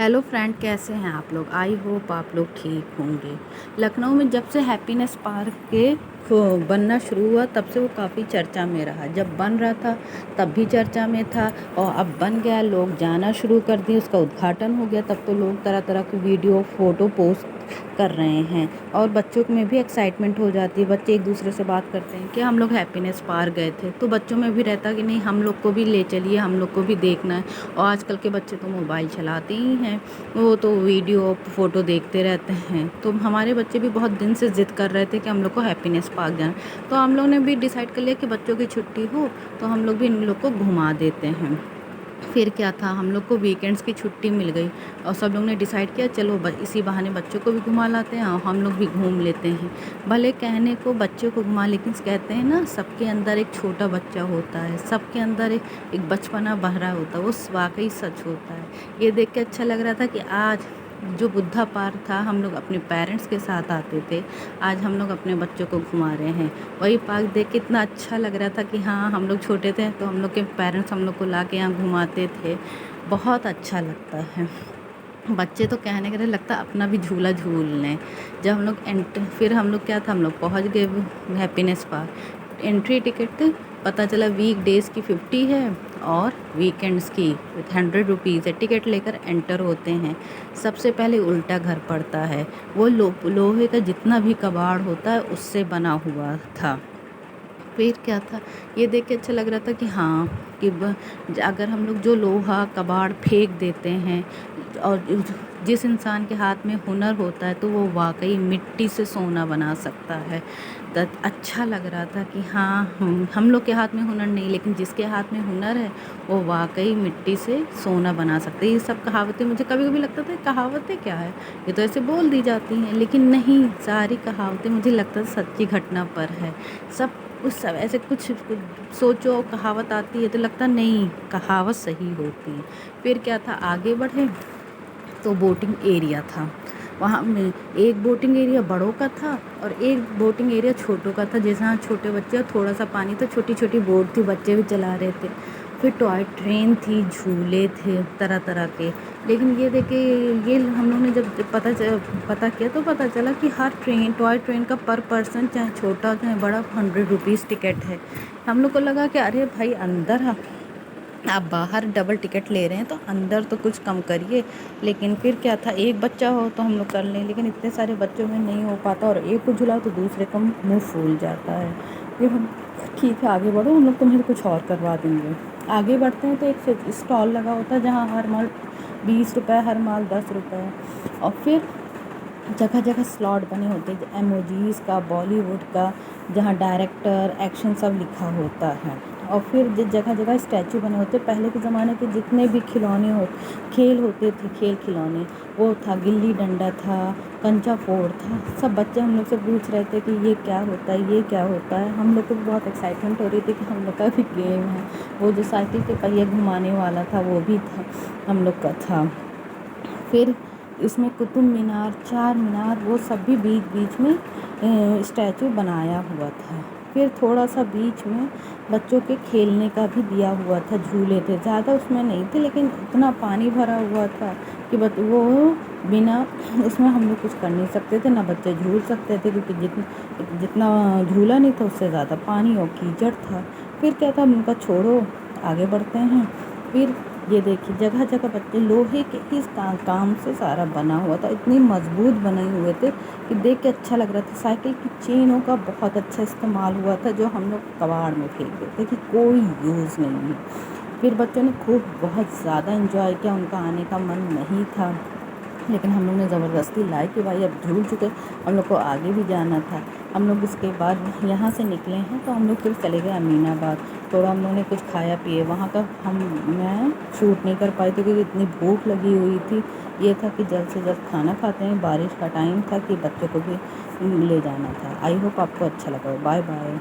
Hello friend, कैसे हैं आप लोग। आई होप आप लोग ठीक होंगे। लखनऊ में जब से हैप्पीनेस पार्क के बनना शुरू हुआ तब से वो काफ़ी चर्चा में रहा। जब बन रहा था तब भी चर्चा में था और अब बन गया, लोग जाना शुरू कर दिए, उसका उद्घाटन हो गया तब तो लोग तरह तरह की वीडियो फ़ोटो पोस्ट कर रहे हैं और बच्चों में भी एक्साइटमेंट हो जाती है। बच्चे एक दूसरे से बात करते हैं कि हम लोग हैप्पीनेस पार्क गए थे, तो बच्चों में भी रहता कि नहीं हम लोग को भी ले चलिए, हम लोग को भी देखना है। और आजकल के बच्चे तो मोबाइल चलाते ही हैं, वो तो वीडियो फ़ोटो देखते रहते हैं। तो हमारे बच्चे भी बहुत दिन से ज़िद कर रहे थे कि हम लोग को हैप्पीनेस पार्क जाना। तो हम लोग ने भी डिसाइड कर लिया कि बच्चों की छुट्टी हो तो हम लोग भी इन लोग को घुमा देते हैं। फिर क्या था, हम लोग को वीकेंड्स की छुट्टी मिल गई और सब लोग ने डिसाइड किया चलो इसी बहाने बच्चों को भी घुमा लाते हैं और हम लोग भी घूम लेते हैं। भले कहने को बच्चों को घुमा, लेकिन कहते हैं ना सबके अंदर एक छोटा बच्चा होता है, सबके अंदर एक बचपना भरा होता है, वो वाकई सच होता है। ये देख के अच्छा लग रहा था कि आज जो बुद्धा पार्क था हम लोग अपने पेरेंट्स के साथ आते थे, आज हम लोग अपने बच्चों को घुमा रहे हैं। वही पार्क देख के इतना अच्छा लग रहा था कि हाँ, हम लोग छोटे थे तो हम लोग के पेरेंट्स हम लोग को ला के यहाँ घुमाते थे। बहुत अच्छा लगता है। बच्चे तो कहने के लिए लगता अपना भी झूला झूल लें। जब हम लोग फिर हम लोग क्या था, हम लोग पहुँच गए हैप्पीनेस पार्क। एंट्री टिकट पता चला वीक डेज़ की 50 है और वीकेंड्स की 100 रुपीज़ है। टिकट लेकर एंटर होते हैं। सबसे पहले उल्टा घर पड़ता है, वो लोहे का जितना भी कबाड़ होता है उससे बना हुआ था। फिर क्या था, ये देख के अच्छा लग रहा था कि हाँ कि अगर हम लोग जो लोहा कबाड़ फेंक देते हैं और जिस इंसान के हाथ में हुनर होता है तो वो वाकई मिट्टी से सोना बना सकता है। तो अच्छा लग रहा था कि हाँ हम लोग के हाथ में हुनर नहीं, लेकिन जिसके हाथ में हुनर है वो वाकई मिट्टी से सोना बना सकते हैं। ये सब कहावतें मुझे कभी कभी लगता था कहावतें क्या है, ये तो ऐसे बोल दी जाती हैं, लेकिन नहीं, सारी कहावतें मुझे लगता था सच्ची घटना पर है। सब उस सब ऐसे कुछ सोचो कहावत आती है तो लगता नहीं कहावत सही होती है। फिर क्या था, आगे बढ़े तो बोटिंग एरिया था। वहाँ में एक बोटिंग एरिया बड़ों का था और एक बोटिंग एरिया छोटों का था। जैसे हाँ छोटे बच्चे और थोड़ा सा पानी था, छोटी छोटी बोट थी, बच्चे भी चला रहे थे। फिर टॉय ट्रेन थी, झूले थे तरह तरह के। लेकिन ये देखे, ये हम लोग ने जब पता किया तो पता चला कि हर टॉय ट्रेन का पर पर्सन चाहे छोटा चाहे बड़ा 100 रुपीज़ टिकट है। हम लोग को लगा कि अरे भाई अंदर आप बाहर डबल टिकट ले रहे हैं तो अंदर तो कुछ कम करिए। लेकिन फिर क्या था, एक बच्चा हो तो हम लोग कर लें, लेकिन इतने सारे बच्चों में नहीं हो पाता और एक को झुलाओ तो दूसरे का मुंह फूल जाता है। फिर हम ठीक है आगे बढ़ो, हम लोग तुम्हें कुछ और करवा देंगे। आगे बढ़ते हैं तो एक स्टॉल लगा होता है जहाँ हर माल 20 रुपये, हर माल 10 रुपये। और फिर जगह जगह स्लॉट बने होते हैं एमोजीज़ का, बॉलीवुड का, जहाँ डायरेक्टर एक्शन सब लिखा होता है। और फिर जगह जगह स्टैचू बने होते। पहले के ज़माने के जितने भी खेल होते थे, खेल खिलौने, वो था गिल्ली डंडा था, कंचा फोड़ था। सब बच्चे हम लोग से पूछ रहे थे कि ये क्या होता है, ये क्या होता है। हम लोग को भी बहुत एक्साइटमेंट हो रही थी कि हम लोग का भी गेम है। वो जो साइकिल के पहिए घुमाने वाला था वो भी था, हम लोग का था। फिर इसमें कुतुब मीनार, चार मीनार, वो सब भी बीच बीच में स्टैचू बनाया हुआ था। फिर थोड़ा सा बीच में बच्चों के खेलने का भी दिया हुआ था, झूले थे, ज़्यादा उसमें नहीं थे लेकिन इतना पानी भरा हुआ था कि वो बिना उसमें हम लोग कुछ कर नहीं सकते थे, ना बच्चे झूल सकते थे क्योंकि जितना झूला नहीं था उससे ज़्यादा पानी और कीचड़ था। फिर क्या था, उनका छोड़ो, आगे बढ़ते हैं। फिर ये देखिए जगह जगह बच्चे लोहे के इस काम से सारा बना हुआ था, इतनी मजबूत बने हुए थे कि देख के अच्छा लग रहा था। साइकिल की चेनों का बहुत अच्छा इस्तेमाल हुआ था जो हम लोग कबाड़ में फेंक देते कि कोई यूज़ नहीं है। फिर बच्चों ने खूब बहुत ज़्यादा एंजॉय किया, उनका आने का मन नहीं था लेकिन हम लोग ने ज़बरदस्ती लाई कि भाई अब झूल चुके, हम लोग को आगे भी जाना था। हम लोग उसके बाद यहाँ से निकले हैं तो हम लोग फिर चले गए अमीनाबाद। थोड़ा हम लोगों ने कुछ खाया पिए, वहाँ का मैं शूट नहीं कर पाई थी क्योंकि इतनी भूख लगी हुई थी। ये था कि जल्द से जल्द खाना खाते हैं, बारिश का टाइम था कि बच्चों को भी ले जाना था। आई होप आपको अच्छा लगा। Bye bye.